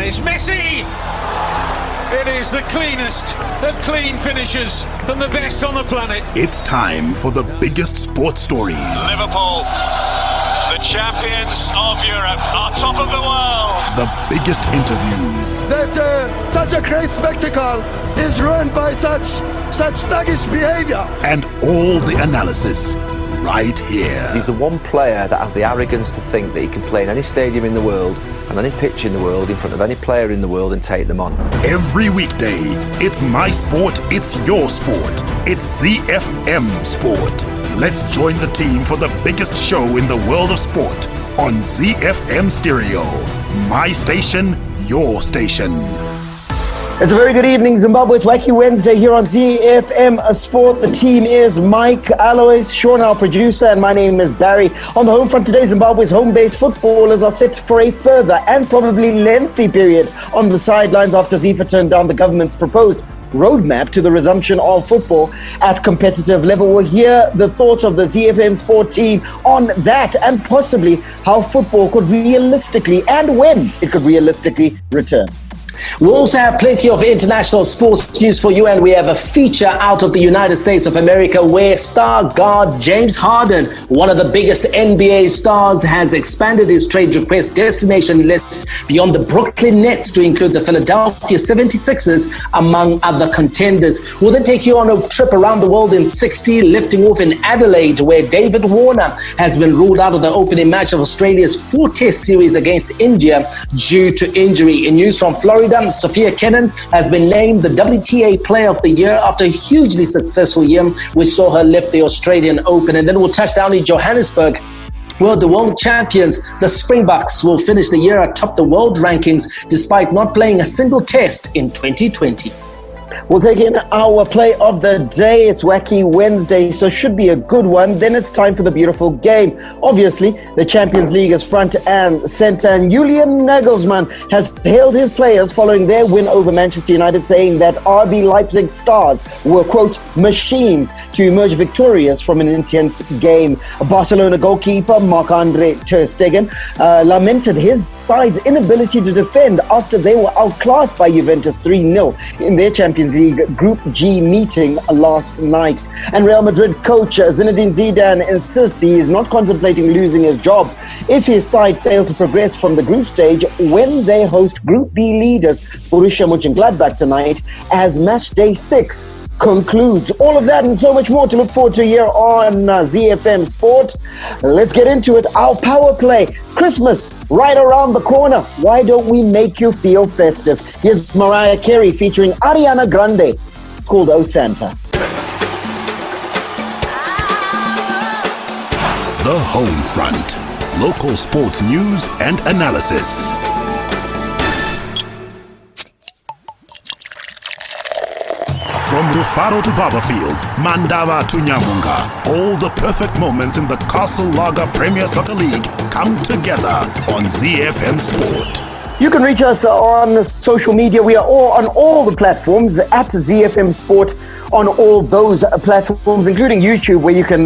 it's Messi! It is the cleanest of clean finishes from the best on the planet. It's time for the biggest sports stories. Liverpool, the champions of Europe, are top of the world. The biggest interviews. That such a great spectacle is ruined by such thuggish behavior. And all the analysis right here. He's the one player that has the arrogance to think that he can play in any stadium in the world and any pitch in the world in front of any player in the world and take them on. Every weekday, it's my sport, it's your sport. It's ZiFM Sport. Let's join the team for the biggest show in the world of sport on ZiFM Stereo. My station, your station. It's a very good evening, Zimbabwe. It's Wacky Wednesday here on ZiFM Sport. The team is Mike, Alois, Sean, our producer, and my name is Barry. On the home front today, Zimbabwe's home-based footballers are set for a further and probably lengthy period on the sidelines after Zifa turned down the government's proposed roadmap to the resumption of football at competitive level. We'll hear the thoughts of the ZiFM Sport team on that and possibly how football could realistically and when it could realistically return. We also have plenty of international sports news for you, and we have a feature out of the United States of America where star guard James Harden, one of the biggest NBA stars, has expanded his trade request destination list beyond the Brooklyn Nets to include the Philadelphia 76ers, among other contenders. We'll then take you on a trip around the world in 60, lifting off in Adelaide, where David Warner has been ruled out of the opening match of Australia's 4-test series against India due to injury. In news from Florida, Sophia Kenin has been named the WTA Player of the Year after a hugely successful year which saw her lift the Australian Open. And then we'll touch down in Johannesburg, where the world champions, the Springboks, will finish the year atop the world rankings despite not playing a single test in 2020. We'll take in our play of the day. It's Wacky Wednesday, so should be a good one. Then it's time for the beautiful game. Obviously, the Champions League is front and center, and Julian Nagelsmann has hailed his players following their win over Manchester United, saying that RB Leipzig stars were, quote, machines to emerge victorious from an intense game. Barcelona goalkeeper Marc-Andre ter Stegen lamented his side's inability to defend after they were outclassed by Juventus 3-0 in their Champions League Group G meeting last night. And Real Madrid coach Zinedine Zidane insists he is not contemplating losing his job if his side fail to progress from the group stage when they host Group B leaders Borussia Mönchengladbach tonight as match day 6 concludes. All of that and so much more to look forward to here on ZiFM Sport. Let's get into it. Our power play. Christmas right around the corner. Why don't we make you feel festive? Here's Mariah Carey featuring Ariana Grande. It's called Oh Santa. The Home Front. Local sports news and analysis. From Rufaro to Barberfield, Mandava to Nyamunga, all the perfect moments in the Castle Lager Premier Soccer League come together on ZiFM Sport. You can reach us on social media. We are all on all the platforms at ZiFM Sport on all those platforms, including YouTube, where you can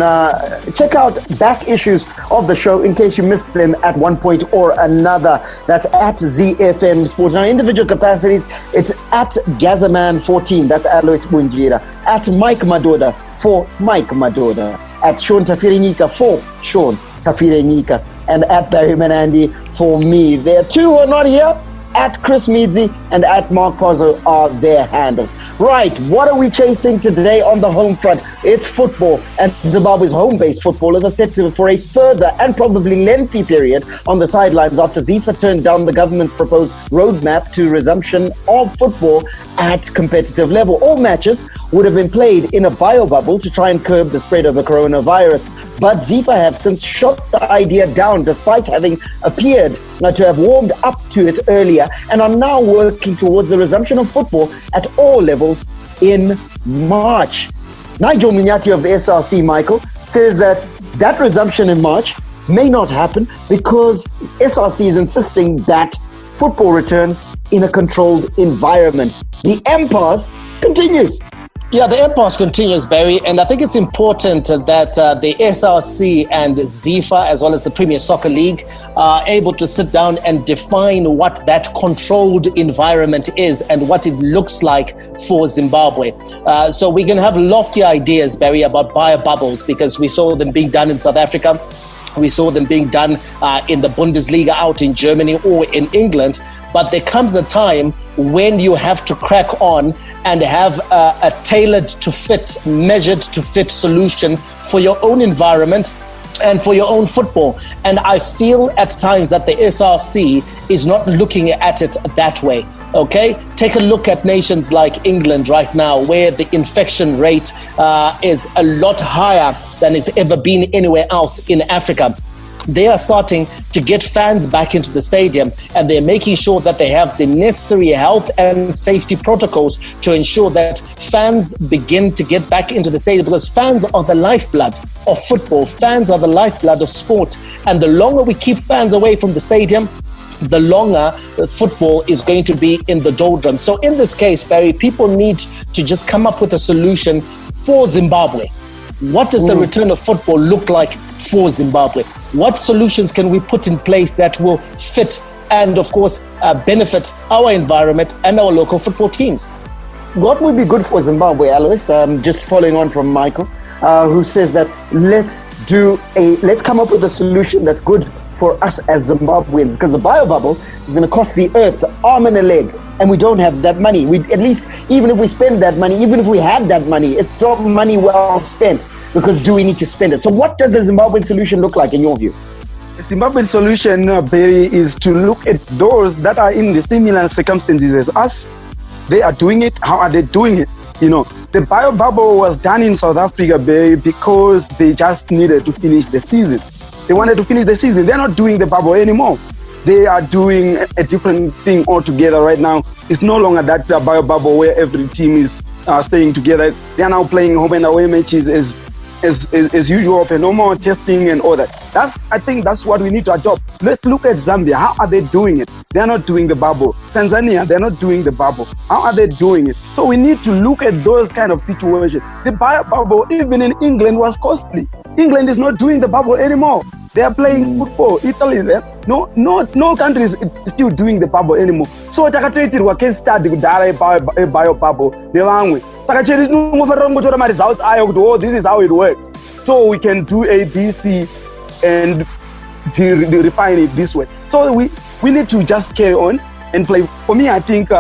check out back issues of the show in case you missed them at one point or another. That's at ZiFM Sport. Now, individual capacities, it's at Gazaman14, that's Alois Bunjira, at Mike Madoda for Mike Madoda, at Sean Tafirenyika for Sean Tafirenyika, and at Barry Menandi for me. There are two who are not here. At Chris Meadsy and at Mark Pozzo are their handles. Right, what are we chasing today on the home front? It's football, and Zimbabwe's home-based footballers are set to for a further and probably lengthy period on the sidelines after Zifa turned down the government's proposed roadmap to resumption of football at competitive level. All matches would have been played in a biobubble to try and curb the spread of the coronavirus. But Zifa have since shot the idea down despite having appeared to have warmed up to it earlier and are now working towards the resumption of football at all levels in March. Nigel Minyati of the SRC, Michael, says that resumption in March may not happen because SRC is insisting that football returns in a controlled environment. The impasse continues. Yeah, the impasse continues, Barry, and I think it's important that the SRC and Zifa, as well as the Premier Soccer League, are able to sit down and define what that controlled environment is and what it looks like for Zimbabwe. So we can have lofty ideas, Barry, about bio-bubbles, because we saw them being done in South Africa. We saw them being done in the Bundesliga out in Germany or in England. But there comes a time when you have to crack on and have a tailored to fit, measured to fit solution for your own environment and for your own football. And I feel at times that the SRC is not looking at it that way. Okay, take a look at nations like England right now, where the infection rate is a lot higher than it's ever been anywhere else in Africa. They are starting to get fans back into the stadium, and they're making sure that they have the necessary health and safety protocols to ensure that fans begin to get back into the stadium, because fans are the lifeblood of football. Fans are the lifeblood of sport. And the longer we keep fans away from the stadium, the longer football is going to be in the doldrums. So in this case, Barry, people need to just come up with a solution for Zimbabwe. What does the return of football look like for Zimbabwe? What solutions can we put in place that will fit and, of course, benefit our environment and our local football teams? What would be good for Zimbabwe, Alois? Just following on from Michael, who says that let's come up with a solution that's good for us as Zimbabweans, because the bio bubble is going to cost the earth an arm and a leg, and we don't have that money. At least, even if we spend that money, even if we had that money, it's not money well spent, because do we need to spend it? So what does the Zimbabwean solution look like in your view? The Zimbabwean solution, Barry, is to look at those that are in the similar circumstances as us. They are doing it. How are they doing it? You know, the bio bubble was done in South Africa, Barry, because they just needed to finish the season. They wanted to finish the season. They're not doing the bubble anymore. They are doing a different thing altogether right now. It's no longer that bio bubble where every team is staying together. They are now playing home and away matches as usual, no more testing and all that. I think that's what we need to adopt. Let's look at Zambia. How are they doing it? They're not doing the bubble. Tanzania, they're not doing the bubble. How are they doing it? So we need to look at those kind of situations. The bio bubble, even in England, was costly. England is not doing the bubble anymore. They are playing football. Italy, no country is still doing the bubble anymore. So takatoitirwa case study kudhara bio bubble nevamwe. Saka cheri chinofanira kungotora results ayo kuti oh, this is how it works. So we can do A, B, C and refine it this way. So we need to just carry on and play. For me, I think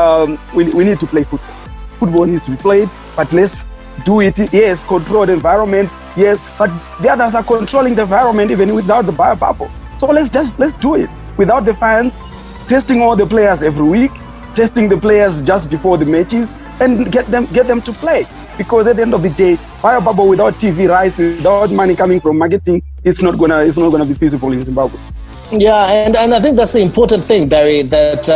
we need to play football. Football needs to be played, but let's do it. Yes, control the environment. Yes, but the others are controlling the environment even without the bio bubble. So let's do it without the fans, testing all the players every week, testing the players just before the matches, and get them to play. Because at the end of the day, bio bubble without TV rights, without money coming from marketing, it's not gonna be feasible in Zimbabwe. Yeah, and I think that's the important thing, Barry, that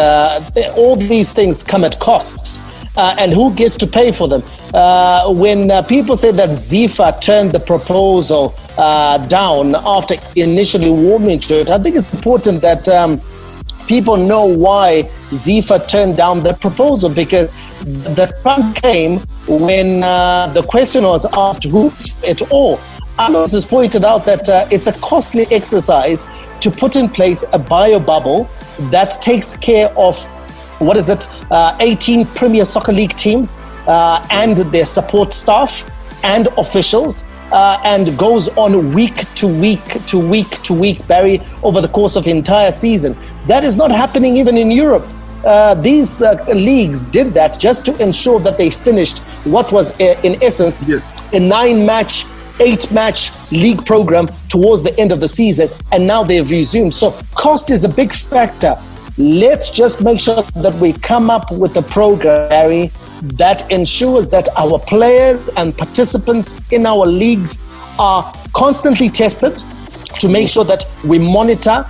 all these things come at cost. And who gets to pay for them? When people say that Zifa turned the proposal down after initially warming to it, I think it's important that people know why Zifa turned down the proposal, because the time came when the question was asked, who's it all? Alois has pointed out that it's a costly exercise to put in place a bio bubble that takes care of 18 Premier Soccer League teams and their support staff and officials, and goes on week to week, Barry, over the course of the entire season. That is not happening even in Europe. These leagues did that just to ensure that they finished what was, in essence, a 9-match, 8-match league program towards the end of the season, and now they've resumed. So cost is a big factor. Let's just make sure that we come up with a program, Barry, that ensures that our players and participants in our leagues are constantly tested to make sure that we monitor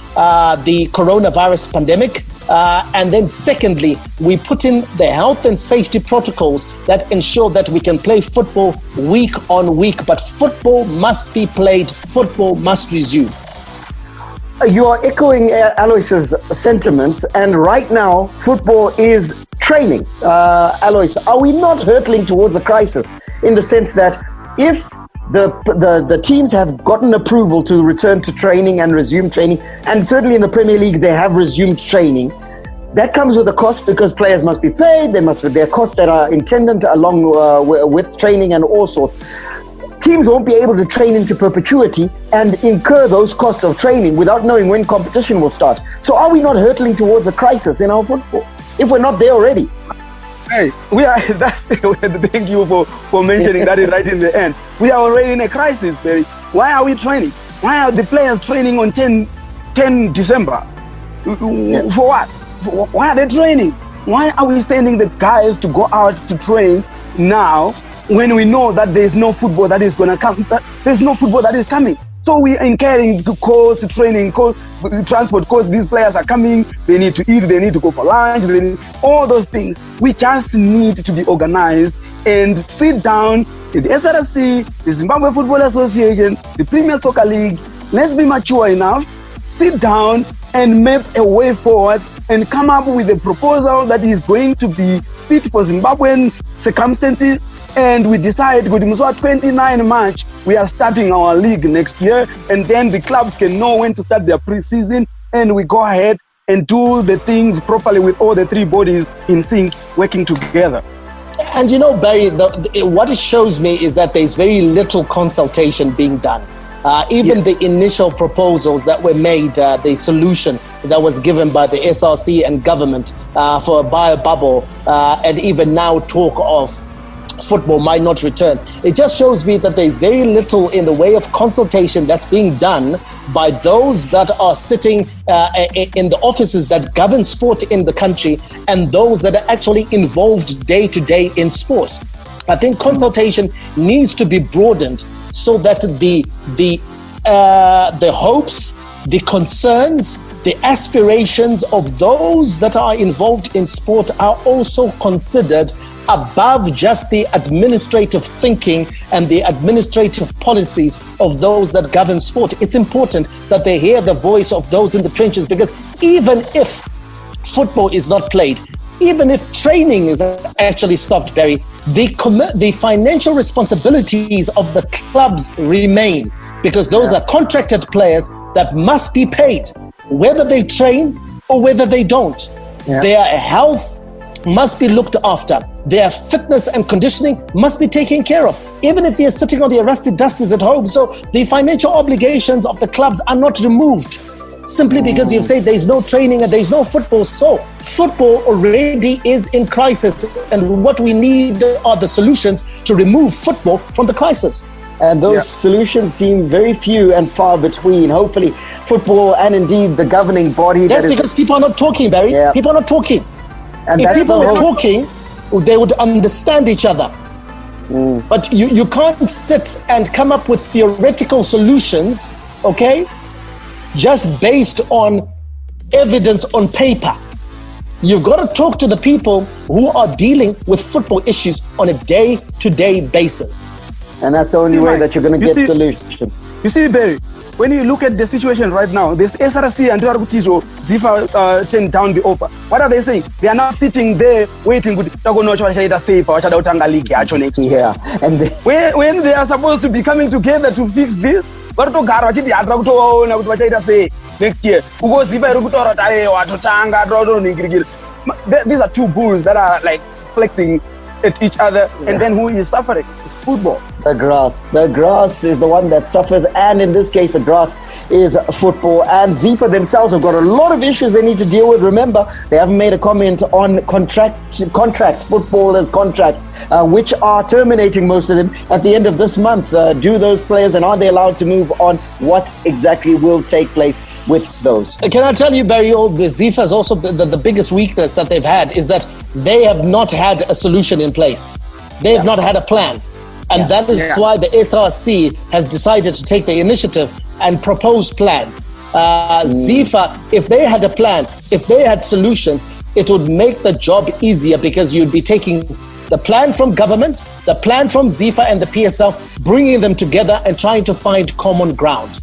the coronavirus pandemic. And then secondly, we put in the health and safety protocols that ensure that we can play football week on week. But football must be played. Football must resume. You are echoing Alois's sentiments, and right now football is training. Alois, are we not hurtling towards a crisis in the sense that if the teams have gotten approval to return to training and resume training, and certainly in the Premier League they have resumed training, that comes with a cost because players must be paid. There are costs that are attendant along with training and all sorts. Teams won't be able to train into perpetuity and incur those costs of training without knowing when competition will start. So are we not hurtling towards a crisis in our football if we're not there already? Hey, we are. Thank you for mentioning that right in the end. We are already in a crisis, Barry. Why are we training? Why are the players training on 10 December? For what? Why are they training? Why are we sending the guys to go out to train now when we know that there's no football that is going to come? There's no football that is coming. So we are incurring cost, training cost, transport cost. These players are coming. They need to eat. They need to go for lunch. They need all those things. We just need to be organized and sit down with the SRC, the Zimbabwe Football Association, the Premier Soccer League. Let's be mature enough, sit down and map a way forward and come up with a proposal that is going to be fit for Zimbabwean circumstances. And we decide, 29 March, we are starting our league next year, and then the clubs can know when to start their pre-season, and we go ahead and do the things properly with all the three bodies in sync, working together. And you know, Barry, what it shows me is that there's very little consultation being done. Even the initial proposals that were made, the solution that was given by the SRC and government for a bio-bubble, and even now talk of football might not return. It just shows me that there's very little in the way of consultation that's being done by those that are sitting in the offices that govern sport in the country and those that are actually involved day to day in sports. I think consultation needs to be broadened so that the hopes, the concerns, the aspirations of those that are involved in sport are also considered above just the administrative thinking and the administrative policies of those that govern sport. It's important that they hear the voice of those in the trenches, because even if football is not played, even if training is actually stopped, Barry, the financial responsibilities of the clubs remain, because those are contracted players that must be paid, whether they train or whether they don't. Their health must be looked after. Their fitness and conditioning must be taken care of, even if they're sitting on their rusty dusters at home. So the financial obligations of the clubs are not removed simply because you've said there's no training and there's no football. So football already is in crisis, and what we need are the solutions to remove football from the crisis. And those solutions seem very few and far between. Hopefully football and indeed the governing body. That's because people are not talking, Barry. People are not talking. And if people were talking, they would understand each other. But you can't sit and come up with theoretical solutions, okay, just based on evidence on paper. You've got to talk to the people who are dealing with football issues on a day-to-day basis. And that's the only way that you're going to get solutions. You see, Barry, when you look at the situation right now, there's SRC and Zifa turned down the offer. What are they saying? They are now sitting there waiting. And when they are supposed to be coming together to fix this, next year. These are two bulls that are like flexing at each other, and then who is suffering? It's football. The grass is the one that suffers, and in this case the grass is football. And Zifa themselves have got a lot of issues they need to deal with. Remember, they haven't made a comment on contracts, footballers' contracts, which are terminating, most of them, at the end of this month. Do those players, and are they allowed to move on? What exactly will take place with those? Can I tell you, Barry, the Zifa is also the biggest weakness that they've had is that they have not had a solution in place. They have not had a plan. And that is why the SRC has decided to take the initiative and propose plans. Zifa, if they had a plan, if they had solutions, it would make the job easier, because you'd be taking the plan from government, the plan from Zifa and the PSL, bringing them together and trying to find common ground.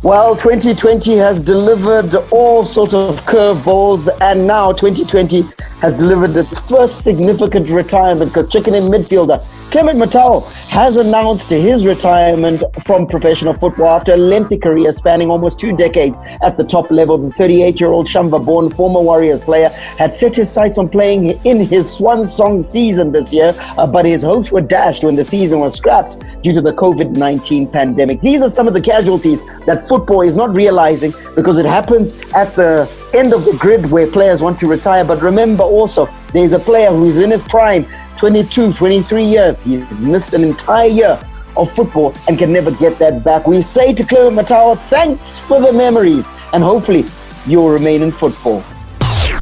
Well, 2020 has delivered all sorts of curveballs, and now 2020 has delivered its first significant retirement, because chicken in midfielder Clement Matao has announced his retirement from professional football after a lengthy career spanning almost 2 decades at the top level. The 38-year-old Shamba-born former Warriors player had set his sights on playing in his swan song season this year, but his hopes were dashed when the season was scrapped due to the COVID-19 pandemic. These are some of the casualties that football is not realizing, because it happens at the end of the grid where players want to retire. But remember also, there's a player who's in his prime, 22, 23 years. He's missed an entire year of football and can never get that back. We say to Clement Matao, thanks for the memories, and hopefully you'll remain in football.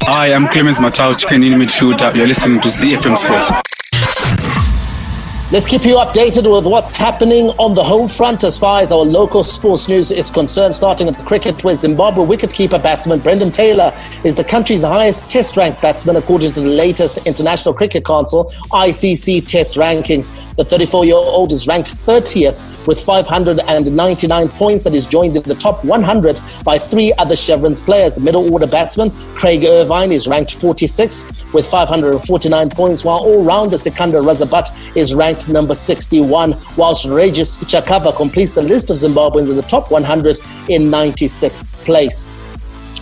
Hi, I'm Clemens Matao, chicken in midfielder. You're listening to ZiFM Sports. Let's keep you updated with what's happening on the home front as far as our local sports news is concerned, starting at the cricket, where Zimbabwe wicketkeeper batsman Brendan Taylor is the country's highest test-ranked batsman according to the latest International Cricket Council ICC test rankings. The 34-year-old is ranked 30th with 599 points and is joined in the top 100 by 3 other Chevrons players. Middle order batsman Craig Irvine is ranked 46th with 549 points, while all-rounder Sikandar Razabat is ranked number 61, whilst Regis Chakava completes the list of Zimbabweans in the top 100 in 96th place.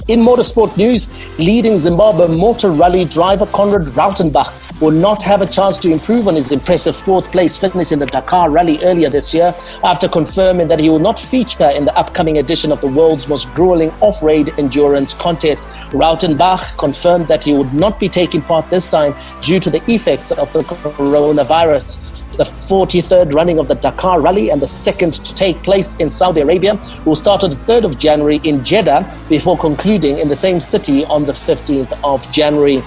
In motorsport news, leading Zimbabwe motor rally driver Conrad Rautenbach will not have a chance to improve on his impressive 4th place finish in the Dakar Rally earlier this year, after confirming that he will not feature in the upcoming edition of the world's most grueling off-road endurance contest. Rautenbach confirmed that he would not be taking part this time due to the effects of the coronavirus. The 43rd running of the Dakar Rally and the second to take place in Saudi Arabia will start on the 3rd of January in Jeddah before concluding in the same city on the 15th of January.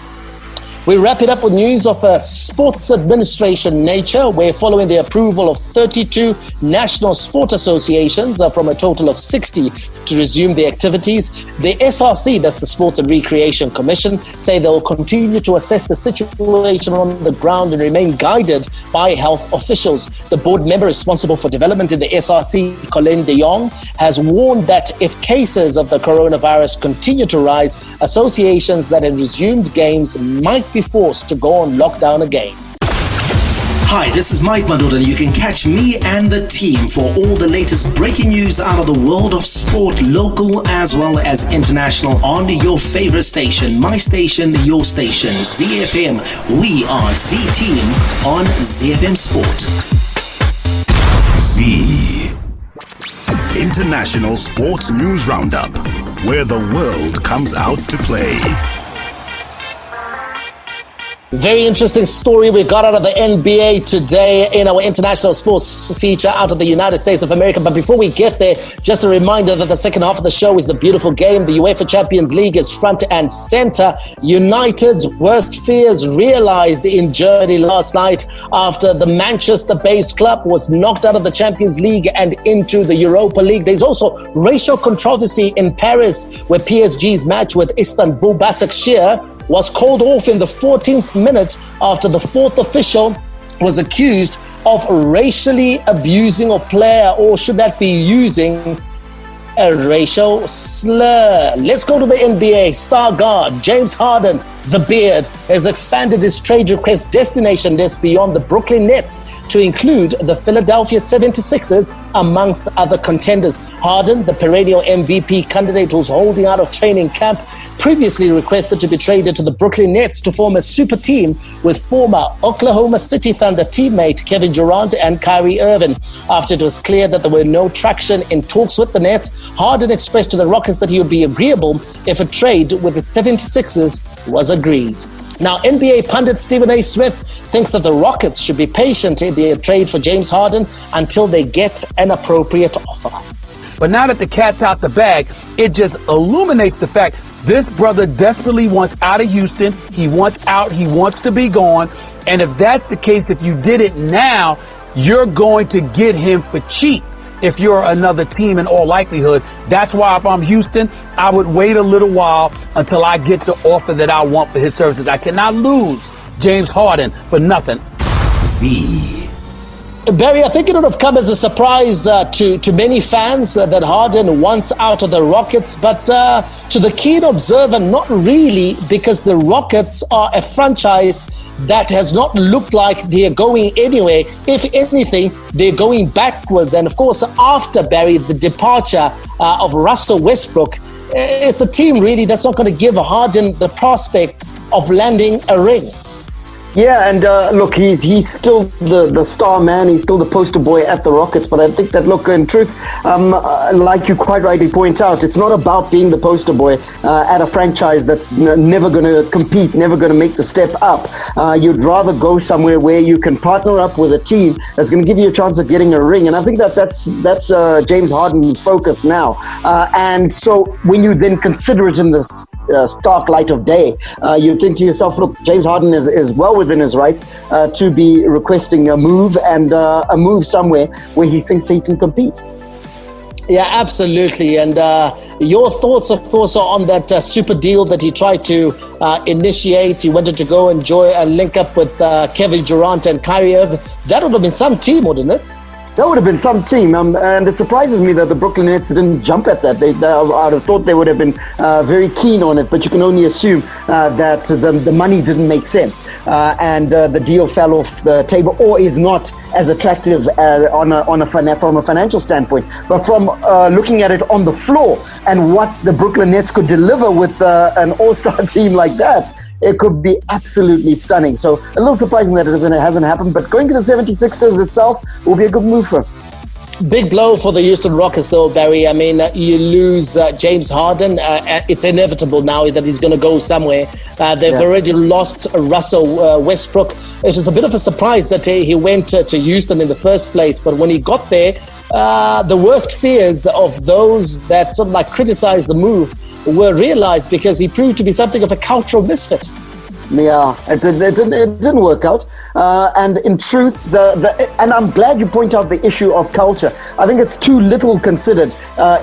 We wrap it up with news of a sports administration nature, where following the approval of 32 national sport associations from a total of 60 to resume their activities, the SRC, that's the Sports and Recreation Commission, say they will continue to assess the situation on the ground and remain guided by health officials. The board member responsible for development in the SRC, Colin de Jong, has warned that if cases of the coronavirus continue to rise, associations that have resumed games might be forced to go on lockdown again. Hi, this is Mike Madod, and you can catch me and the team for all the latest breaking news out of the world of sport, local as well as international, on your favorite station, my station, your station, ZiFM. We are Z-Team on ZiFM Sport. Z International Sports News Roundup, where the world comes out to play. Very interesting story we got out of the NBA today in our international sports feature out of the United States of America. But before we get there, just a reminder that the second half of the show is the beautiful game. The UEFA Champions League is front and center. United's worst fears realized in Germany last night after the Manchester-based club was knocked out of the Champions League and into the Europa League. There's also racial controversy in Paris, where PSG's match with Istanbul Başakşehir was called off in the 14th minute after the 4th official was accused of racially abusing a player, or should that be using a racial slur. Let's go to the NBA. Star guard James Harden, the Beard, has expanded his trade request destination list beyond the Brooklyn Nets to include the Philadelphia 76ers amongst other contenders. Harden, the perennial MVP candidate who's holding out of training camp, previously requested to be traded to the Brooklyn Nets to form a super team with former Oklahoma City Thunder teammate Kevin Durant and Kyrie Irving. After it was clear that there were no traction in talks with the Nets, Harden expressed to the Rockets that he would be agreeable if a trade with the 76ers was agreed. Now, NBA pundit Stephen A. Smith thinks that the Rockets should be patient in their trade for James Harden until they get an appropriate offer. But now that the cat's out the bag, it just illuminates the fact this brother desperately wants out of Houston. He wants out. He wants to be gone. And if that's the case, if you did it now, you're going to get him for cheap. If you're another team, in all likelihood. That's why if I'm Houston, I would wait a little while until I get the offer that I want for his services. I cannot lose James Harden for nothing. Z. Barry, I think it would have come as a surprise to many fans that Harden wants out of the Rockets, but to the keen observer, not really, because the Rockets are a franchise that has not looked like they're going anywhere. If anything, they're going backwards. And of course, after Barry, the departure of Russell Westbrook, it's a team really that's not going to give Harden the prospects of landing a ring. Yeah, and look, he's still the star man. He's still the poster boy at the Rockets. But I think that, look, in truth, like you quite rightly point out, it's not about being the poster boy at a franchise that's never going to compete, never going to make the step up. You'd rather go somewhere where you can partner up with a team that's going to give you a chance of getting a ring. And I think that's James Harden's focus now. And so when you then consider it in the stark light of day, you think to yourself, look, James Harden is well within his rights to be requesting a move, and a move somewhere where he thinks he can compete. Yeah, absolutely. And your thoughts, of course, are on that super deal that he tried to initiate. He wanted to go enjoy a link up with Kevin Durant and Kyrie Irving. That would have been some team, wouldn't it? That would have been some team, and it surprises me that the Brooklyn Nets didn't jump at that. I'd have thought they would have been very keen on it, but you can only assume that the money didn't make sense, and the deal fell off the table, or is not as attractive from a financial standpoint. But from looking at it on the floor and what the Brooklyn Nets could deliver with an all-star team like that, it could be absolutely stunning. So a little surprising that it hasn't happened, but going to the 76ers itself will be a good move for him. Big blow for the Houston Rockets, though, Barry. I mean, you lose James Harden. It's inevitable now that he's going to go somewhere. They've already lost Russell Westbrook. It was a bit of a surprise that he went to Houston in the first place. But when he got there, the worst fears of those that sort of like criticized the move were realized, because he proved to be something of a cultural misfit. Yeah, it didn't work out. And in truth, and I'm glad you point out the issue of culture. I think it's too little considered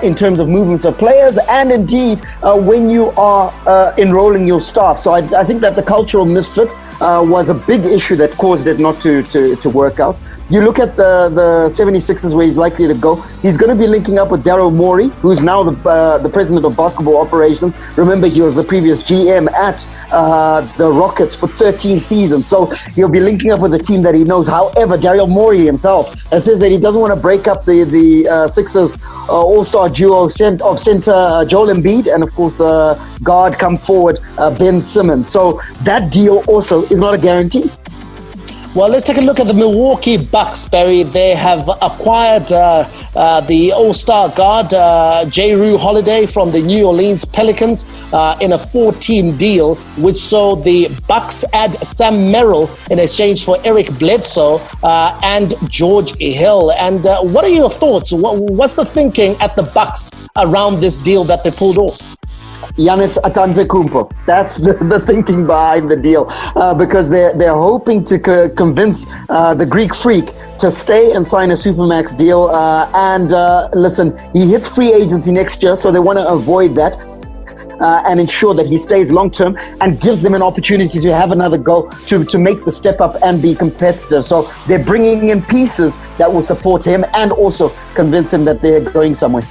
in terms of movements of players, and indeed when you are enrolling your staff. So I think that the cultural misfit was a big issue that caused it not to work out. You look at the 76ers, where he's likely to go. He's going to be linking up with Daryl Morey, who's now the president of basketball operations. Remember, he was the previous GM at the Rockets for 13 seasons. So he'll be linking up with a team that he knows. However, Daryl Morey himself says that he doesn't want to break up the Sixers all-star duo of center Joel Embiid and, of course, guard come forward Ben Simmons. So that deal also is not a guarantee. Well, let's take a look at the Milwaukee Bucks, Barry. They have acquired the all-star guard, Jrue Holiday, from the New Orleans Pelicans in a 4-team deal, which saw the Bucks add Sam Merrill in exchange for Eric Bledsoe and George Hill. And what are your thoughts? What's the thinking at the Bucks around this deal that they pulled off? Giannis Antetokounmpo. That's the thinking behind the deal, because they're hoping to convince the Greek Freak to stay and sign a Supermax deal. And listen, he hits free agency next year, so they want to avoid that and ensure that he stays long term and gives them an opportunity to have another go to make the step up and be competitive. So they're bringing in pieces that will support him and also convince him that they're going somewhere.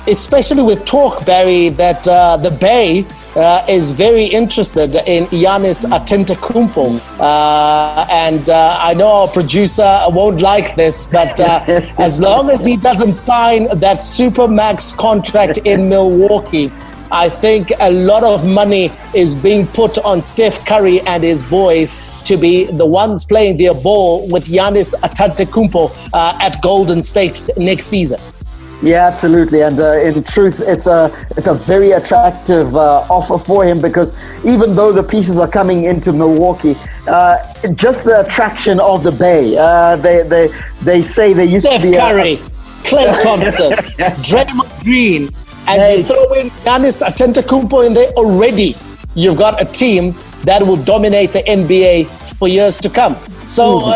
Especially with talk, Barry, that the Bay is very interested in Giannis Antetokounmpo. And I know our producer won't like this, but as long as he doesn't sign that Supermax contract in Milwaukee, I think a lot of money is being put on Steph Curry and his boys to be the ones playing their ball with Giannis Antetokounmpo at Golden State next season. Yeah, absolutely. And in truth, it's a very attractive offer for him, because even though the pieces are coming into Milwaukee, just the attraction of the Bay, they say they used Steph to be Curry, Klay Thompson, Draymond Green, and you throw in Giannis Antetokounmpo in there already, you've got a team that will dominate the NBA for years to come. So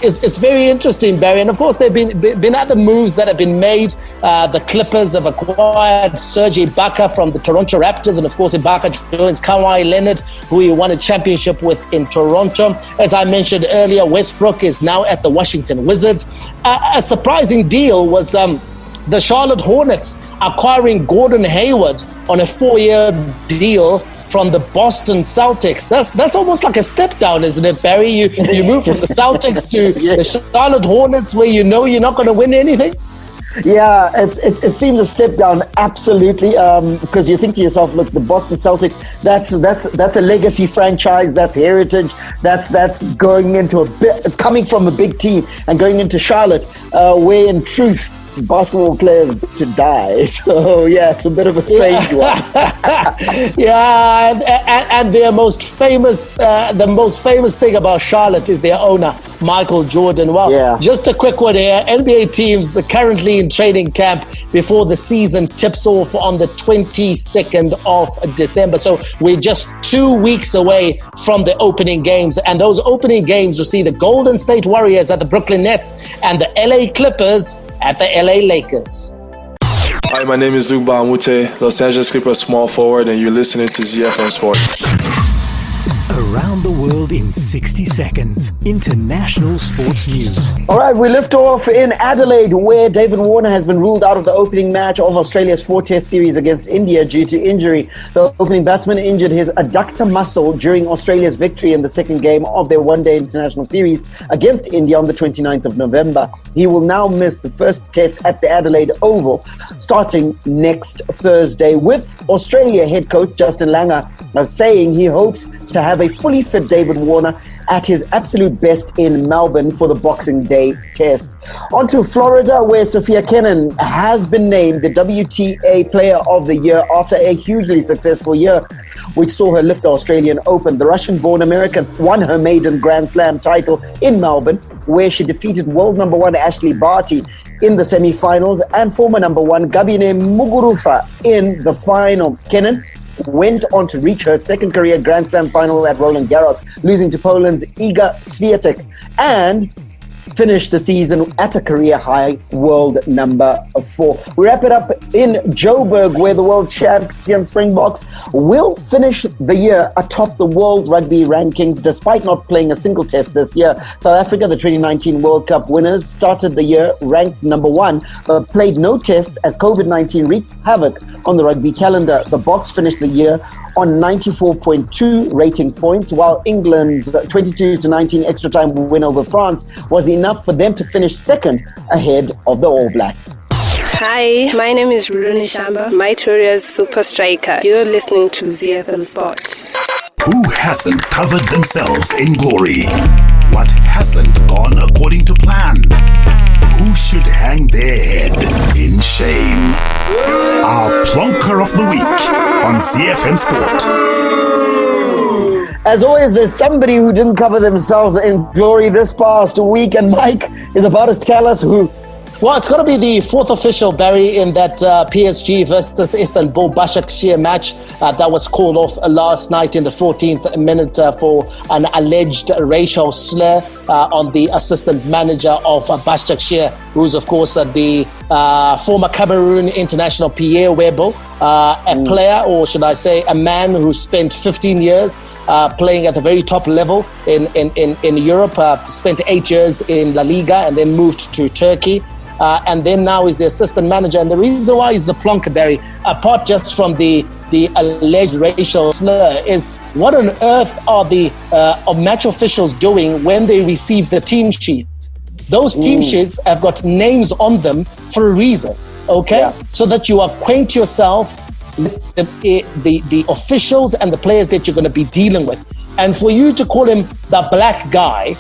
it's very interesting, Barry. And of course, there have been other moves that have been made. The Clippers have acquired Serge Ibaka from the Toronto Raptors. And of course, Ibaka joins Kawhi Leonard, who he won a championship with in Toronto. As I mentioned earlier, Westbrook is now at the Washington Wizards. A surprising deal was the Charlotte Hornets acquiring Gordon Hayward on a 4-year deal from the Boston Celtics. That's almost like a step down, isn't it, Barry? You move from the Celtics to the Charlotte Hornets, where you know you're not going to win anything. Yeah, it seems a step down, absolutely, because you think to yourself, look, the Boston Celtics, that's a legacy franchise, that's heritage, that's going into coming from a big team and going into Charlotte, where in truth basketball players to die. So yeah, it's a bit of a strange one. and their most famous, the most famous thing about Charlotte is their owner, Michael Jordan. Well, just a quick one here. NBA teams are currently in training camp before the season tips off on the 22nd of December. So we're just 2 weeks away from the opening games, and those opening games will see the Golden State Warriors at the Brooklyn Nets and the LA Clippers at the LA Lakers. Hi, my name is Zuba Amute, Los Angeles Clippers small forward, and you're listening to ZiFM Sport. Around the world in 60 seconds. International sports news. All right, we lift off in Adelaide, where David Warner has been ruled out of the opening match of Australia's 4-test series against India due to injury. The opening batsman injured his adductor muscle during Australia's victory in the second game of their one-day international series against India on the 29th of November. He will now miss the first test at the Adelaide Oval starting next Thursday, with Australia head coach Justin Langer saying he hopes to have a fully fit David Warner at his absolute best in Melbourne for the Boxing Day test. On to Florida, where Sophia Kenin has been named the WTA Player of the Year after a hugely successful year, which saw her lift the Australian Open. The Russian-born American won her maiden Grand Slam title in Melbourne, where she defeated world number one Ashley Barty in the semi-finals and former number one Gabine Muguruza in the final. Kenin went on to reach her second career Grand Slam final at Roland Garros, losing to Poland's Iga Swiatek, and finished the season at a career high world number 4. We wrap it up in Joburg, where the world champion Springboks will finish the year atop the world rugby rankings despite not playing a single test this year. South Africa, the 2019 World Cup winners, started the year ranked number 1 but played no tests as COVID-19 wreaked havoc on the rugby calendar. The Boks finished the year on 94.2 rating points, while England's 22-19 extra time win over France was enough for them to finish second ahead of the All Blacks. Hi, my name is Runi Shamba, Mytoria's super striker. You're listening to ZiFM Sports. Who hasn't covered themselves in glory? What hasn't gone according to plan? Who should hang their head in shame? Our plonker of the week on ZiFM Sport. As always, there's somebody who didn't cover themselves in glory this past week, and Mike is about to tell us who. Well, it's going to be the fourth official, Barry, in that PSG versus Istanbul Başakşehir match that was called off last night in the 14th minute for an alleged racial slur on the assistant manager of Başakşehir, who's, of course, the former Cameroon international Pierre Webo, a player, or should I say a man who spent 15 years playing at the very top level in Europe, spent 8 years in La Liga and then moved to Turkey. And then now is the assistant manager. And the reason why he's the plonker, Barry, apart just from the alleged racial slur, is what on earth are the match officials doing when they receive the team sheets? Those team sheets have got names on them for a reason, okay? Yeah. So that you acquaint yourself with the officials and the players that you're going to be dealing with. And for you to call him the black guy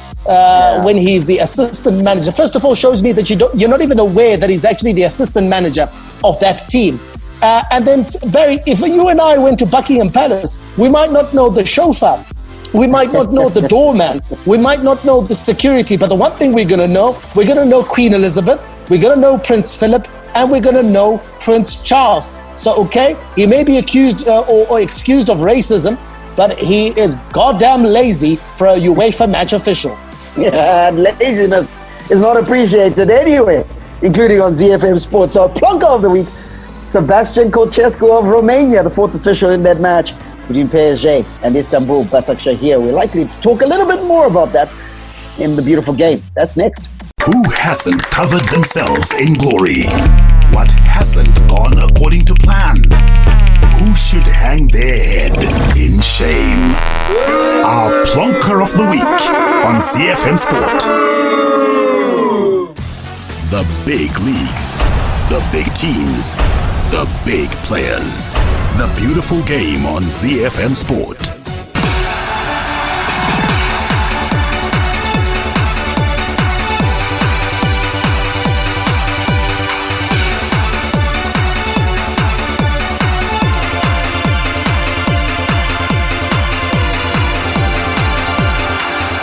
when he's the assistant manager, first of all, shows me that you're not even aware that he's actually the assistant manager of that team. And then, Barry, if you and I went to Buckingham Palace, we might not know the chauffeur. We might not know the doorman. We might not know the security. But the one thing we're going to know Queen Elizabeth, we're going to know Prince Philip, and we're going to know Prince Charles. So, okay, he may be accused or excused of racism, but he is goddamn lazy for a UEFA match official. And laziness is not appreciated anywhere, including on ZiFM Sports. So, plonker of the week, Sebastian Corcescu of Romania, the fourth official in that match between PSG and Istanbul Başakşehir. We're likely to talk a little bit more about that in the beautiful game. That's next. Who hasn't covered themselves in glory? What hasn't gone according to plan? Who should hang their head in shame? Our plonker of the week on ZiFM Sport. The big leagues, the big teams, the big players. The beautiful game on ZiFM Sport.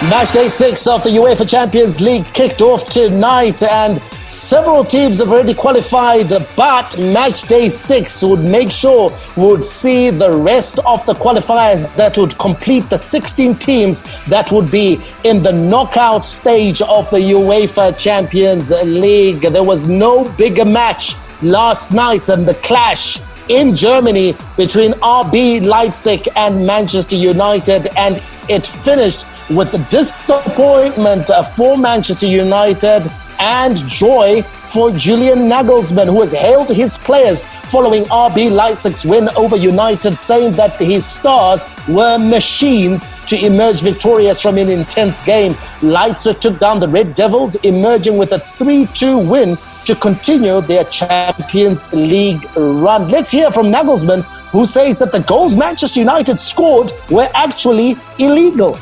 Match day 6 of the UEFA Champions League kicked off tonight, and several teams have already qualified, but match day 6 would make sure would see the rest of the qualifiers that would complete the 16 teams that would be in the knockout stage of the UEFA Champions League. There was no bigger match last night than the clash in Germany between RB Leipzig and Manchester United, and it finished with disappointment for Manchester United and joy for Julian Nagelsmann, who has hailed his players following RB Leipzig's win over United, saying that his stars were machines to emerge victorious from an intense game. Leipzig took down the Red Devils, emerging with a 3-2 win to continue their Champions League run. Let's hear from Nagelsmann, who says that the goals Manchester United scored were actually illegal.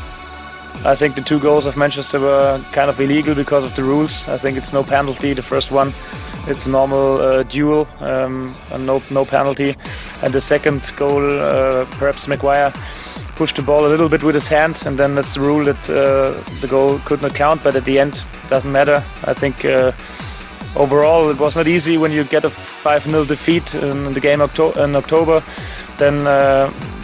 I think the 2 goals of Manchester were kind of illegal because of the rules. I think it's no penalty. The first one, it's a normal duel, and no penalty. And the second goal, perhaps Maguire pushed the ball a little bit with his hand, and then that's the rule that the goal could not count. But at the end, it doesn't matter. I think overall, it was not easy when you get a 5-0 defeat in the game in October. Then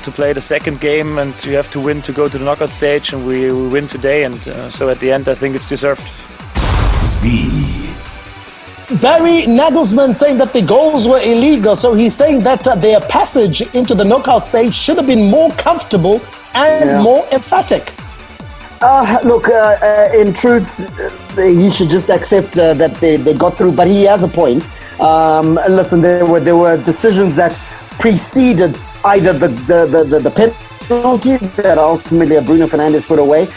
to play the second game, and you have to win to go to the knockout stage, and we win today, and so at the end I think it's deserved. Barry Nagelsmann saying that the goals were illegal, so he's saying that their passage into the knockout stage should have been more comfortable and more emphatic. Look, in truth, he should just accept that they got through, but he has a point. Listen, there were decisions that preceded either the penalty that ultimately Bruno Fernandes put away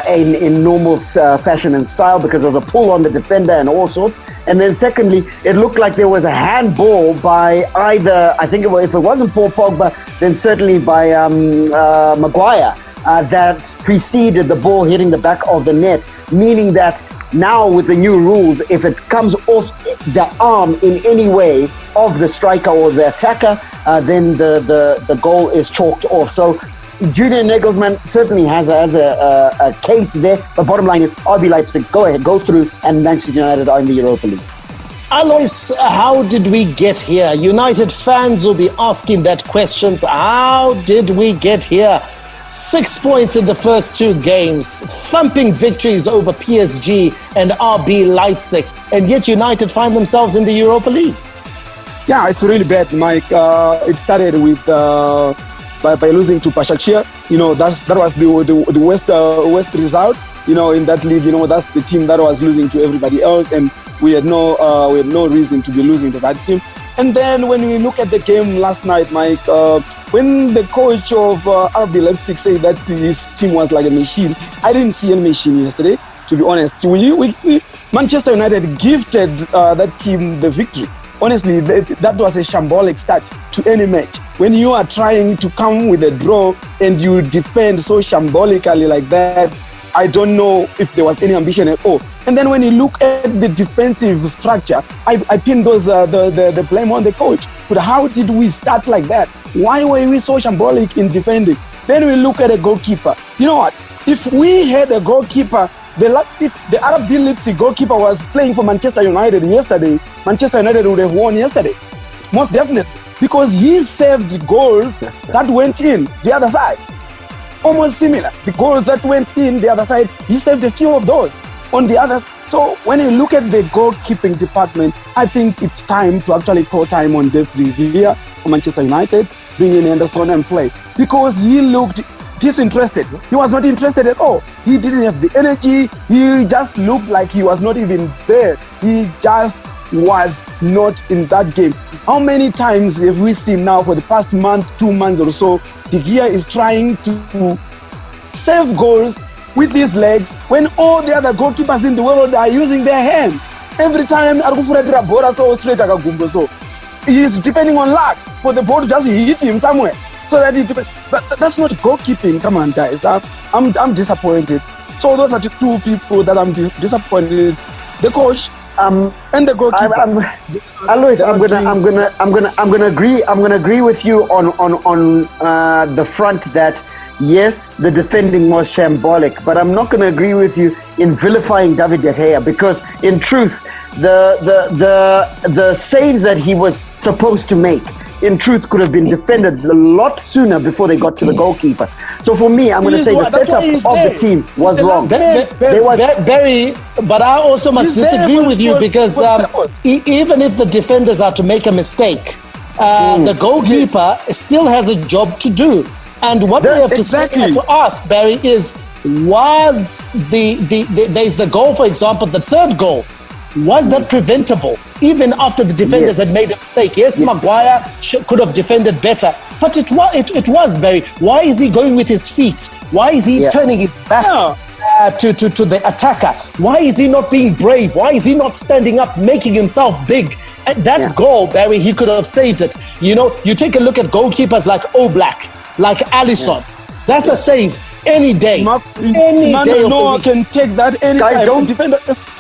in normal fashion and style because there was a pull on the defender and all sorts. And then secondly, it looked like there was a handball by either, I think if it wasn't Paul Pogba, then certainly by Maguire that preceded the ball hitting the back of the net, meaning that now with the new rules, if it comes off the arm in any way of the striker or the attacker, then the goal is chalked off. So Julian Nagelsmann certainly has a case there. The bottom line is RB Leipzig, go ahead, go through, and Manchester United are in the Europa League. Alois, how did we get here? United fans will be asking that question. How did we get here? 6 points in the first 2 games, thumping victories over PSG and RB Leipzig, and yet United find themselves in the Europa League. Yeah, it's really bad, Mike. It started with by losing to Başakşehir. You know, that was the worst result. You know, in that league. You know, that's the team that was losing to everybody else, and we had no reason to be losing to that team. And then when we look at the game last night, Mike, when the coach of RB Leipzig said that his team was like a machine, I didn't see any machine yesterday, to be honest. Manchester United gifted that team the victory. Honestly, that was a shambolic start to any match. When you are trying to come with a draw and you defend so shambolically like that, I don't know if there was any ambition at all. And then when you look at the defensive structure, I pin the blame on the coach. But how did we start like that? Why were we so shambolic in defending? Then we look at a goalkeeper. You know what? If we had a goalkeeper, if the RB Leipzig goalkeeper was playing for Manchester United yesterday, Manchester United would have won yesterday. Most definitely. Because he saved goals that went in the other side. almost similar. The goals that went in the other side, he saved a few of those. On the other, so when you look at the goalkeeping department, I think it's time to actually call time on Dave Zifa for Manchester United, bring in Anderson and play, because he looked disinterested. He was not interested at all. He didn't have the energy. He just looked like he was not even there. He just was not in that game. How many times have we seen now for the past month, 2 months or so, De Gea is trying to save goals with his legs when all the other goalkeepers in the world are using their hands. Every time he's depending on luck for the ball to just hit him somewhere. So that but that's not goalkeeping. Come on, guys. I'm disappointed. So those are the two people that I'm disappointed. The coach and the goalkeeper. Alois, I'm gonna agree with you on the front that yes, the defending was shambolic, but I'm not gonna agree with you in vilifying David De Gea, because in truth, the saves that he was supposed to make, in truth, could have been defended a lot sooner before they got to the goalkeeper. So for me, I'm going to say the setup of the team was wrong. Barry, but I also must disagree with you, because even if the defenders are to make a mistake, the goalkeeper still has a job to do. And what we have to ask, Barry, is was there's the goal, for example, the third goal, was that preventable even after the defenders had made a mistake? Yes, Maguire could have defended better, but it was Barry. Why is he going with his feet? Why is he turning his back to the attacker? Why is he not being brave? Why is he not standing up, making himself big? And that goal, Barry, he could have saved it. You know, you take a look at goalkeepers like Oblak, like Alisson. That's a save any day. Any day. No one can take that any guys, time.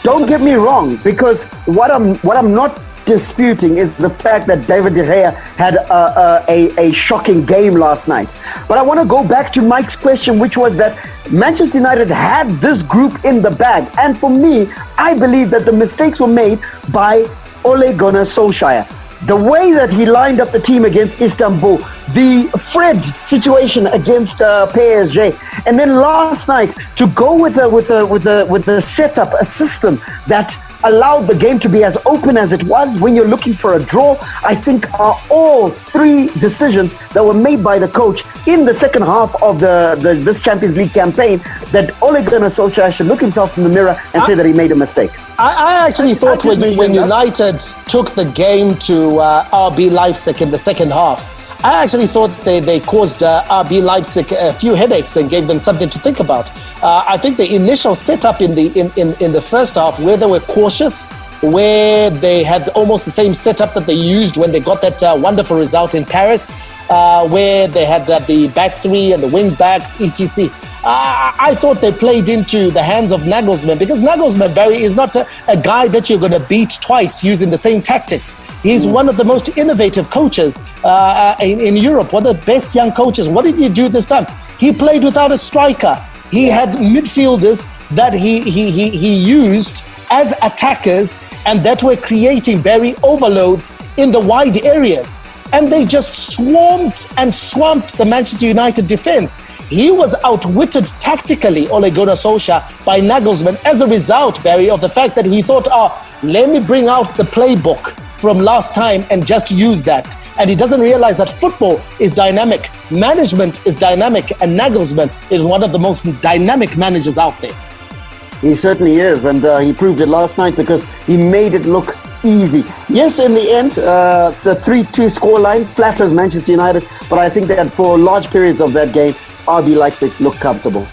Don't get me wrong, because what I'm not disputing is the fact that David De Gea had a shocking game last night. But I want to go back to Mike's question, which was that Manchester United had this group in the bag. And for me, I believe that the mistakes were made by Ole Gunnar Solskjaer. The way that he lined up the team against Istanbul, the Fred situation against PSG, and then last night to go with the setup, a system that allowed the game to be as open as it was when you're looking for a draw, I think are all three decisions that were made by the coach in the second half of this Champions League campaign, that Ole Gunnar Solskjaer should look himself in the mirror and say that he made a mistake. I actually thought when United took the game to RB Leipzig in the second half, I actually thought they caused RB Leipzig a few headaches and gave them something to think about. I think the initial setup in the first half, where they were cautious, where they had almost the same setup that they used when they got that wonderful result in Paris, where they had the back three and the wing backs, etc. I thought they played into the hands of Nagelsmann, because Nagelsmann, Barry, is not a guy that you're going to beat twice using the same tactics. He's one of the most innovative coaches in Europe, one of the best young coaches. What did he do this time? He played without a striker. He had midfielders that he used as attackers, and that were creating very overloads in the wide areas. And they just swarmed and swamped the Manchester United defense. He was outwitted tactically, Ole Gunnar Solskjaer, by Nagelsmann as a result, Barry, of the fact that he thought, let me bring out the playbook from last time and just use that. And he doesn't realize that football is dynamic, management is dynamic, and Nagelsmann is one of the most dynamic managers out there. He certainly is, and he proved it last night because he made it look easy. Yes, in the end, the 3-2 scoreline flatters Manchester United, but I think that for large periods of that game, RB Leipzig looked comfortable.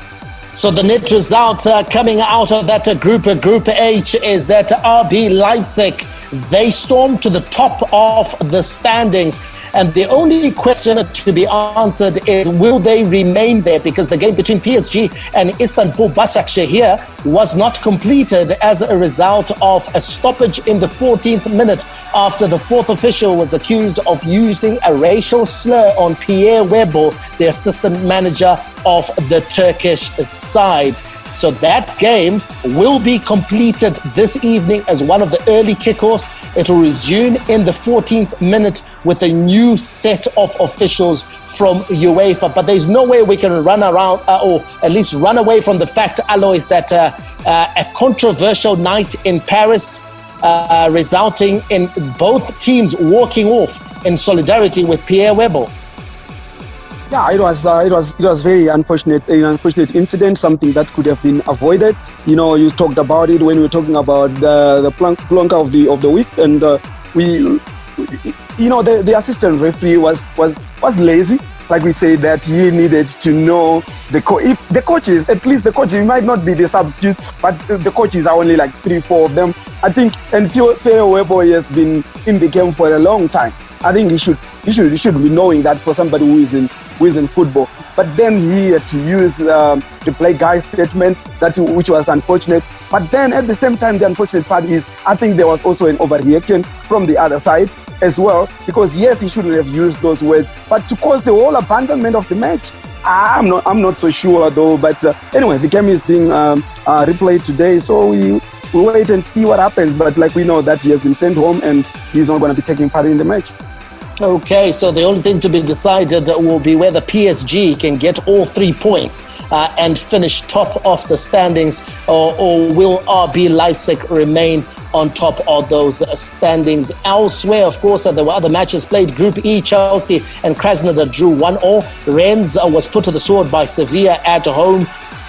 So the net result coming out of that Group H is that RB Leipzig, they stormed to the top of the standings. And the only question to be answered is, will they remain there? Because the game between PSG and Istanbul Başakşehir was not completed as a result of a stoppage in the 14th minute after the fourth official was accused of using a racial slur on Pierre Weber, the assistant manager of the Turkish side. So that game will be completed this evening as one of the early kickoffs. It will resume in the 14th minute with a new set of officials from UEFA. But there's no way we can run around or at least run away from the fact, Alois, that a controversial night in Paris resulting in both teams walking off in solidarity with Pierre Weber. Yeah, it was very unfortunate, an unfortunate incident, something that could have been avoided. You know, you talked about it when we were talking about the plonker of the week, and the assistant referee was lazy. Like we say, that he needed to know if the coaches, at least the coaches, might not be the substitute, but the coaches are only like 3-4 of them. I think, and Pierre Weber has been in the game for a long time. I think he should be knowing that for somebody who is in football. But then he had to use the play guy statement, which was unfortunate. But then at the same time, the unfortunate part is I think there was also an overreaction from the other side as well, because yes, he shouldn't have used those words, but to cause the whole abandonment of the match, I'm not so sure though. But anyway, the game is being replayed today, so we'll wait and see what happens. But like we know that he has been sent home and he's not going to be taking part in the match. Okay, so the only thing to be decided will be whether PSG can get all 3 points and finish top of the standings, or will RB Leipzig remain on top of those standings. Elsewhere, of course, there were other matches played. Group E, Chelsea and Krasnodar drew 1-1. Rennes was put to the sword by Sevilla at home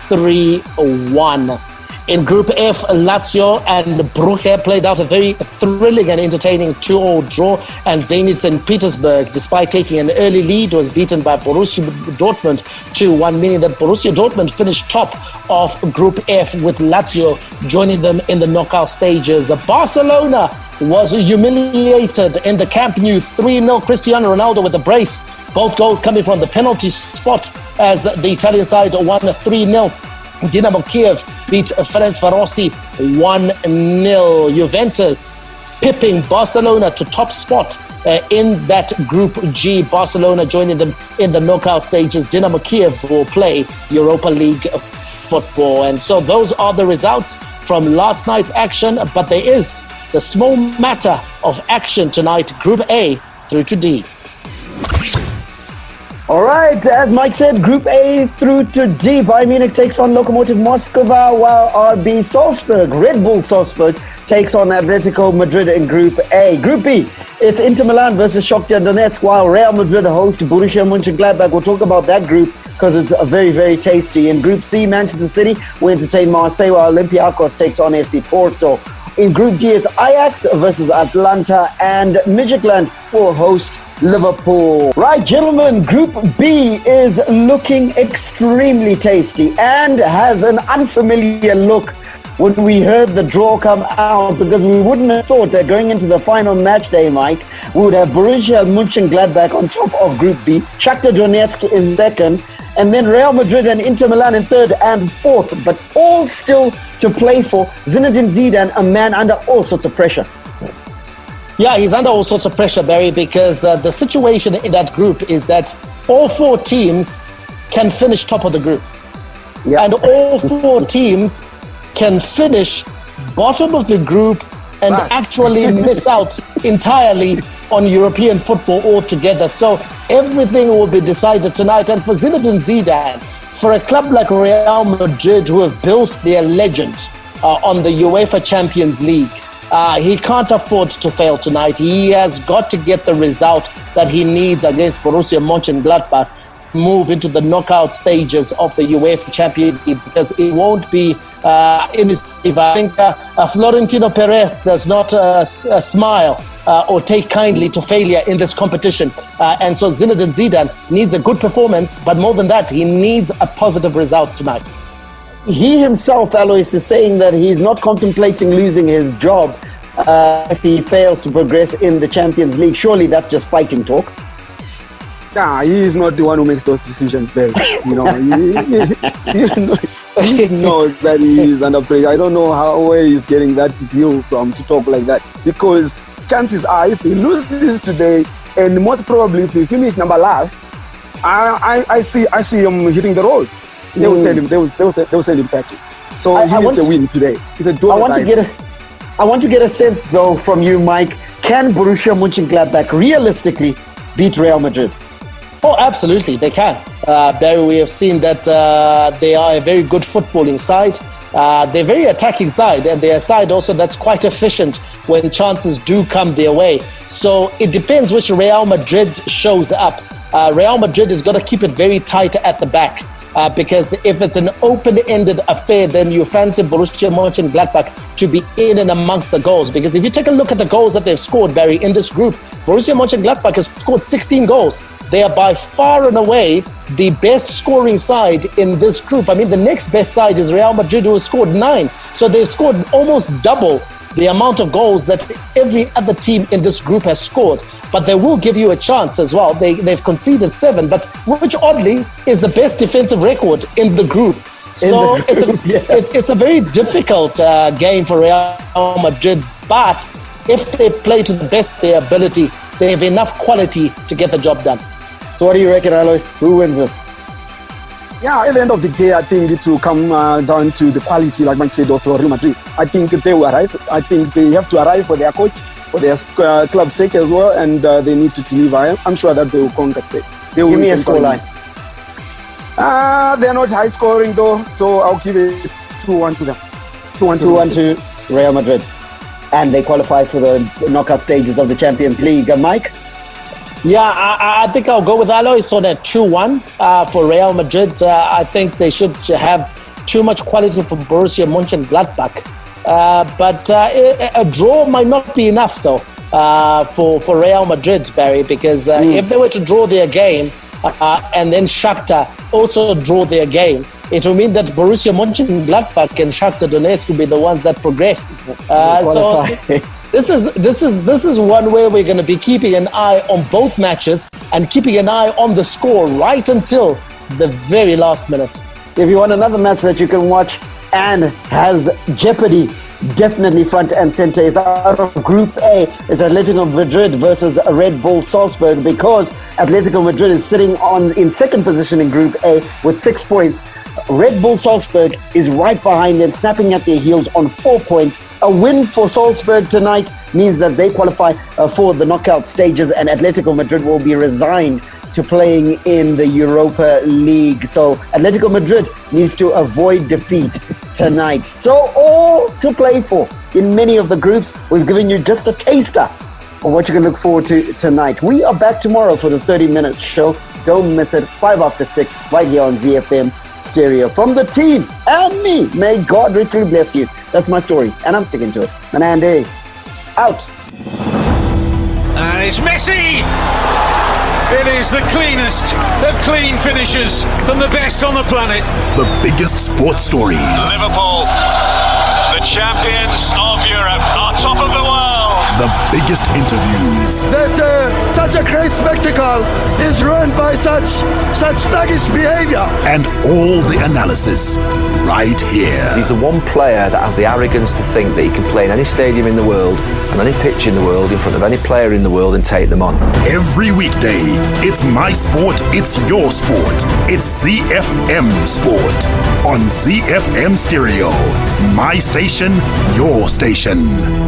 3-1. In Group F, Lazio and Brugge played out a very thrilling and entertaining 2-2 draw, and Zenit St. Petersburg, despite taking an early lead, was beaten by Borussia Dortmund 2-1, meaning that Borussia Dortmund finished top of Group F with Lazio joining them in the knockout stages. Barcelona was humiliated in the Camp Nou 3-0. Cristiano Ronaldo with a brace. Both goals coming from the penalty spot as the Italian side won 3-0. Dinamo Kiev beat Ferencvarosi 1-0. Juventus pipping Barcelona to top spot in that Group G. Barcelona joining them in the knockout stages. Dinamo Kiev will play Europa League football. And so those are the results from last night's action. But there is the small matter of action tonight, Group A through to D. All right, as Mike said, Group A through to D. Bayern Munich takes on Lokomotiv Moscow, while RB Salzburg, Red Bull Salzburg, takes on Atletico Madrid in Group A. Group B, it's Inter Milan versus Shakhtar Donetsk, while Real Madrid host Borussia Mönchengladbach. We'll talk about that group because it's very, very tasty. In Group C, Manchester City will entertain Marseille, while Olympiacos takes on FC Porto. In Group D, it's Ajax versus Atlanta, and Midtjylland will host Liverpool. Right, gentlemen, Group B is looking extremely tasty and has an unfamiliar look when we heard the draw come out, because we wouldn't have thought that going into the final match day, Mike, we would have Borussia Mönchengladbach on top of Group B, Shakhtar Donetsk in second, and then Real Madrid and Inter Milan in third and fourth, but all still to play for. Zinedine Zidane, a man under all sorts of pressure. Yeah, he's under all sorts of pressure, Barry, because the situation in that group is that all 4 teams can finish top of the group. Yeah. And all 4 teams can finish bottom of the group and actually miss out entirely on European football altogether. So everything will be decided tonight. And for Zinedine Zidane, for a club like Real Madrid, who have built their legend on the UEFA Champions League, he can't afford to fail tonight. He has got to get the result that he needs against Borussia Mönchengladbach, move into the knockout stages of the UEFA Champions League, because it won't be in his favor. I think Florentino Perez does not smile or take kindly to failure in this competition. And so Zinedine Zidane needs a good performance, but more than that, he needs a positive result tonight. He himself, Alois, is saying that he's not contemplating losing his job if he fails to progress in the Champions League. Surely that's just fighting talk. Nah, he is not the one who makes those decisions, Barry. He knows that he is under pressure. I don't know where he's getting that zeal from to talk like that. Because chances are, if he loses today, and most probably if he finish number last, I see him hitting the road. They will send him. They will send him packing. So he needs a win today. It's a I want to get a sense, though, from you, Mike. Can Borussia Mönchengladbach realistically beat Real Madrid? Oh, absolutely, they can. Barry, we have seen that they are a very good footballing side. They're a very attacking side, and they're a side also that's quite efficient when chances do come their way. So it depends which Real Madrid shows up. Real Madrid has got to keep it very tight at the back. Because if it's an open-ended affair, then you fancy Borussia Mönchengladbach to be in and amongst the goals. Because if you take a look at the goals that they've scored, Barry, in this group, Borussia Mönchengladbach has scored 16 goals. They are by far and away the best scoring side in this group. I mean, the next best side is Real Madrid, who has scored 9. So they've scored almost double the amount of goals that every other team in this group has scored. But they will give you a chance as well. They've conceded 7, but which oddly is the best defensive record in the group. So it's a very difficult game for Real Madrid. But if they play to the best of their ability, they have enough quality to get the job done. So what do you reckon, Alois? Who wins this? Yeah, at the end of the day, I think it will come down to the quality, like Mike said, of Real Madrid. I think they will arrive. I think they have to arrive for their coach, for their club's sake as well, and they need to deliver. I'm sure that they will conquer. Give me a scoreline. They're not high scoring though, so I'll give it 2-1 to them. 2-1 to Real Madrid. And they qualify for the knockout stages of the Champions League. Mike? Yeah, I think I'll go with Alois on a 2-1 for Real Madrid. I think they should have too much quality for Borussia Mönchengladbach. But a draw might not be enough, though, for Real Madrid, Barry, because if they were to draw their game and then Shakhtar also draw their game, it will mean that Borussia Mönchengladbach and Shakhtar Donetsk will be the ones that progress. So this is one way we're going to be keeping an eye on both matches and keeping an eye on the score right until the very last minute. If you want another match that you can watch and has jeopardy definitely front and center, is out of Group A. It's Atletico Madrid versus Red Bull Salzburg, because Atletico Madrid is sitting in second position in Group A with 6 points. Red Bull Salzburg is right behind them, snapping at their heels on 4 points. A win for Salzburg tonight means that they qualify for the knockout stages, and Atletico Madrid will be resigned to playing in the Europa League. So Atletico Madrid needs to avoid defeat tonight. So all to play for in many of the groups. We've given you just a taster of what you can look forward to tonight. We are back tomorrow for the 30-minute show. Don't miss it. 5 after 6 right here on ZiFM Stereo. From the team and me, may God richly bless you. That's my story, and I'm sticking to it. Manande, out. And it's Messi! It is the cleanest of clean finishes from the best on the planet. The biggest sports stories. Liverpool, the champions of Europe, are top of the world. The biggest interviews. That such a great spectacle is ruined by such thuggish behavior. And all the analysis right here. He's the one player that has the arrogance to think that he can play in any stadium in the world and any pitch in the world in front of any player in the world and take them on. Every weekday, it's my sport, it's your sport. It's ZiFM Sport on ZiFM Stereo. My station, your station.